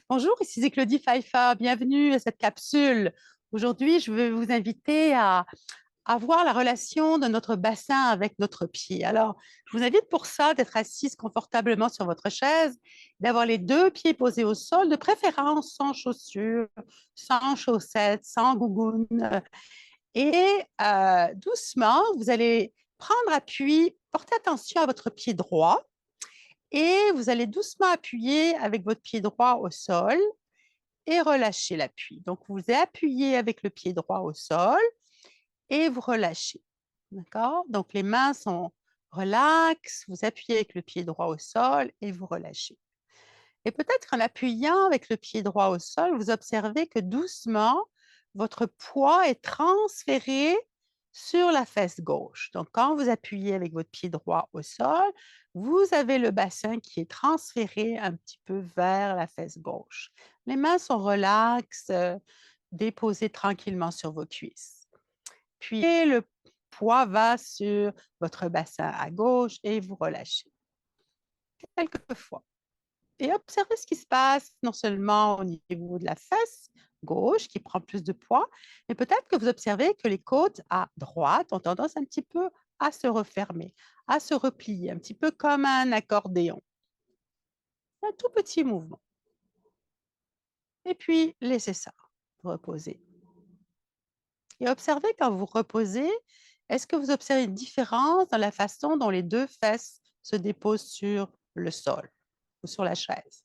Bonjour, ici c'est Claudie Pfeiffer. Bienvenue à cette capsule. Aujourd'hui, je vais vous inviter à voir la relation de notre bassin avec notre pied. Alors, je vous invite pour ça d'être assise confortablement sur votre chaise, d'avoir les deux pieds posés au sol, de préférence sans chaussures, sans chaussettes, sans gougounes. Et doucement, vous allez prendre appui, porter attention à votre pied droit et vous allez doucement appuyer avec votre pied droit au sol et relâchez l'appui. Donc, vous appuyez avec le pied droit au sol et vous relâchez. D'accord? Donc, les mains sont relaxes, vous appuyez avec le pied droit au sol et vous relâchez. Et peut-être qu'en appuyant avec le pied droit au sol, vous observez que doucement, votre poids est transféré sur la fesse gauche. Donc, quand vous appuyez avec votre pied droit au sol, vous avez le bassin qui est transféré un petit peu vers la fesse gauche. Les mains sont relaxes, déposées tranquillement sur vos cuisses. Puis, le poids va sur votre bassin à gauche et vous relâchez. Quelques fois. Et observez ce qui se passe non seulement au niveau de la fesse gauche qui prend plus de poids, mais peut-être que vous observez que les côtes à droite ont tendance un petit peu à se refermer, à se replier, un petit peu comme un accordéon. Un tout petit mouvement. Et puis, laissez ça reposer. Et observez quand vous reposez, est-ce que vous observez une différence dans la façon dont les deux fesses se déposent sur le sol ou sur la chaise?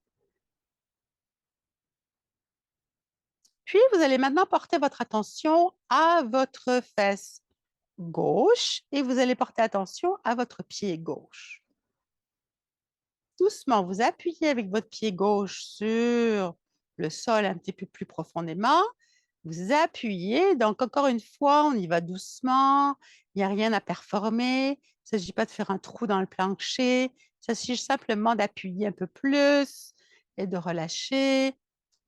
Puis, vous allez maintenant porter votre attention à votre fesse gauche et vous allez porter attention à votre pied gauche. Doucement, vous appuyez avec votre pied gauche sur le sol un petit peu plus profondément. Vous appuyez, donc encore une fois, on y va doucement, il n'y a rien à performer, il ne s'agit pas de faire un trou dans le plancher, il s'agit simplement d'appuyer un peu plus et de relâcher,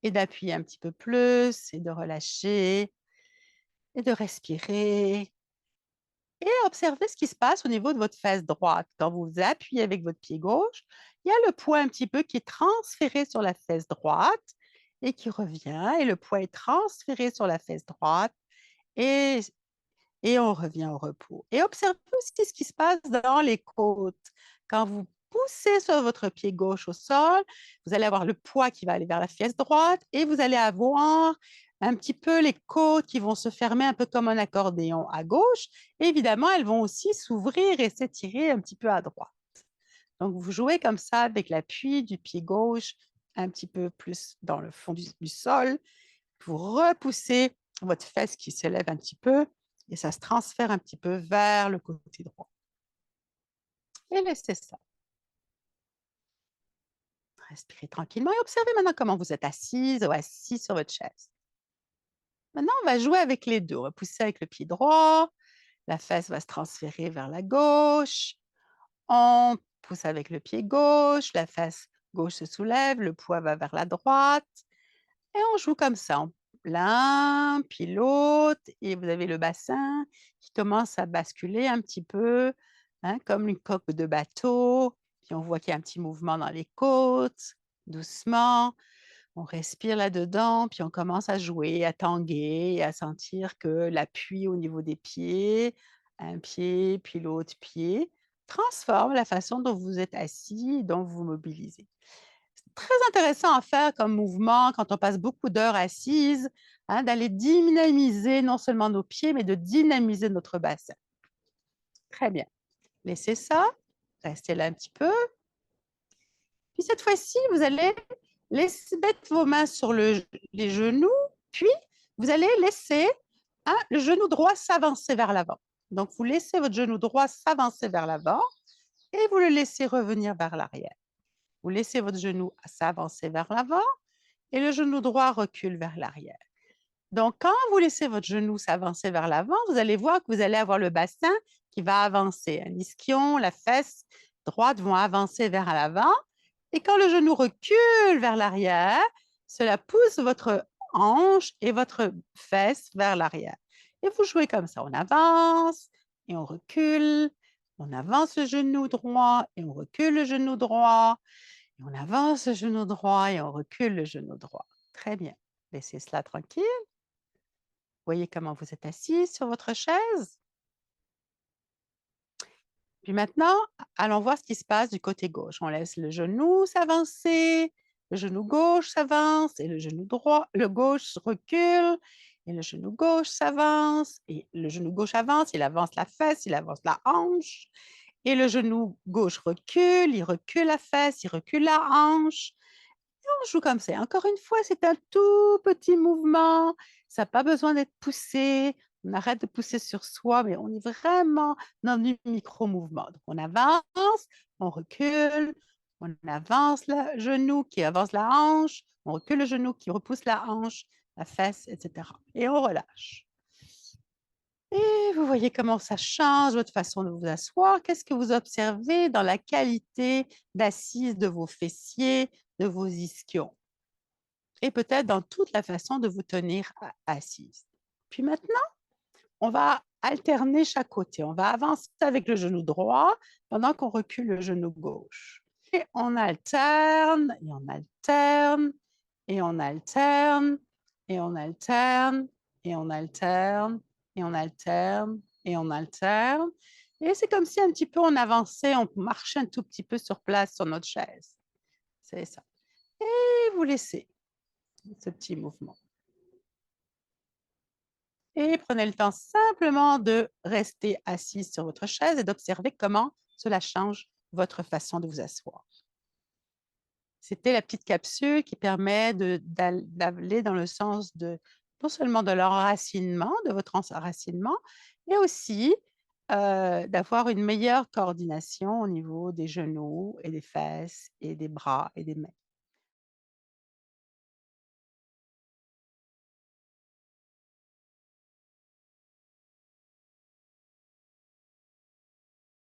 et d'appuyer un petit peu plus et de relâcher et de respirer et observez ce qui se passe au niveau de votre fesse droite. Quand vous appuyez avec votre pied gauche, il y a le poids un petit peu qui est transféré sur la fesse droite et qui revient et le poids est transféré sur la fesse droite et on revient au repos. Et observez aussi ce qui se passe dans les côtes. Quand vous poussez sur votre pied gauche au sol, vous allez avoir le poids qui va aller vers la fesse droite et vous allez avoir un petit peu les côtes qui vont se fermer un peu comme un accordéon à gauche. Et évidemment, elles vont aussi s'ouvrir et s'étirer un petit peu à droite. Donc, vous jouez comme ça avec l'appui du pied gauche un petit peu plus dans le fond du sol. Vous repoussez votre fesse qui s'élève un petit peu et ça se transfère un petit peu vers le côté droit. Et laissez ça. Respirez tranquillement et observez maintenant comment vous êtes assise ou assis sur votre chaise. Maintenant, on va jouer avec les deux. On va pousser avec le pied droit, la fesse va se transférer vers la gauche. On pousse avec le pied gauche, la fesse gauche se soulève, le poids va vers la droite. Et on joue comme ça, l'un, puis l'autre, et vous avez le bassin qui commence à basculer un petit peu, hein, comme une coque de bateau. Puis on voit qu'il y a un petit mouvement dans les côtes, doucement. On respire là-dedans, puis on commence à jouer, à tanguer, à sentir que l'appui au niveau des pieds, un pied, puis l'autre pied, transforme la façon dont vous êtes assis, dont vous vous mobilisez. C'est très intéressant à faire comme mouvement quand on passe beaucoup d'heures assises, hein, d'aller dynamiser non seulement nos pieds, mais de dynamiser notre bassin. Très bien. Laissez ça, restez là un petit peu. Puis cette fois-ci, vous allez mettre vos mains sur les genoux, puis vous allez laisser, hein, le genou droit s'avancer vers l'avant. Donc, vous laissez votre genou droit s'avancer vers l'avant et vous le laissez revenir vers l'arrière. Vous laissez votre genou s'avancer vers l'avant et le genou droit recule vers l'arrière. Donc, quand vous laissez votre genou s'avancer vers l'avant, vous allez voir que vous allez avoir le bassin qui va avancer. Un ischion, la fesse droite vont avancer vers l'avant. Et quand le genou recule vers l'arrière, cela pousse votre hanche et votre fesse vers l'arrière. Et vous jouez comme ça. On avance et on recule. On avance le genou droit et on recule le genou droit. On avance le genou droit et on recule le genou droit. Très bien. Laissez cela tranquille. Voyez comment vous êtes assis sur votre chaise. Puis maintenant, allons voir ce qui se passe du côté gauche. On laisse le genou s'avancer, le genou gauche s'avance et le genou droit, le gauche recule et le genou gauche s'avance et le genou gauche avance, il avance la fesse, il avance la hanche et le genou gauche recule, il recule la fesse, il recule la hanche. On joue comme ça. Encore une fois, c'est un tout petit mouvement. Ça n'a pas besoin d'être poussé. On arrête de pousser sur soi, mais on est vraiment dans du micro-mouvement. Donc, on avance, on recule, on avance le genou qui avance la hanche, on recule le genou qui repousse la hanche, la fesse, etc. Et on relâche. Et vous voyez comment ça change votre façon de vous asseoir. Qu'est-ce que vous observez dans la qualité d'assise de vos fessiers, de vos ischions? Et peut-être dans toute la façon de vous tenir assise. Puis maintenant, on va alterner chaque côté. On va avancer avec le genou droit pendant qu'on recule le genou gauche. Et on alterne, et on alterne, et on alterne, et on alterne, et on alterne, et on alterne, et on alterne. Et c'est comme si un petit peu on avançait, on marchait un tout petit peu sur place sur notre chaise. C'est ça. Et vous laissez ce petit mouvement. Et prenez le temps simplement de rester assis sur votre chaise et d'observer comment cela change votre façon de vous asseoir. C'était la petite capsule qui permet d'aller dans le sens de non seulement de l'enracinement, de votre enracinement, mais aussi d'avoir une meilleure coordination au niveau des genoux et des fesses et des bras et des mains.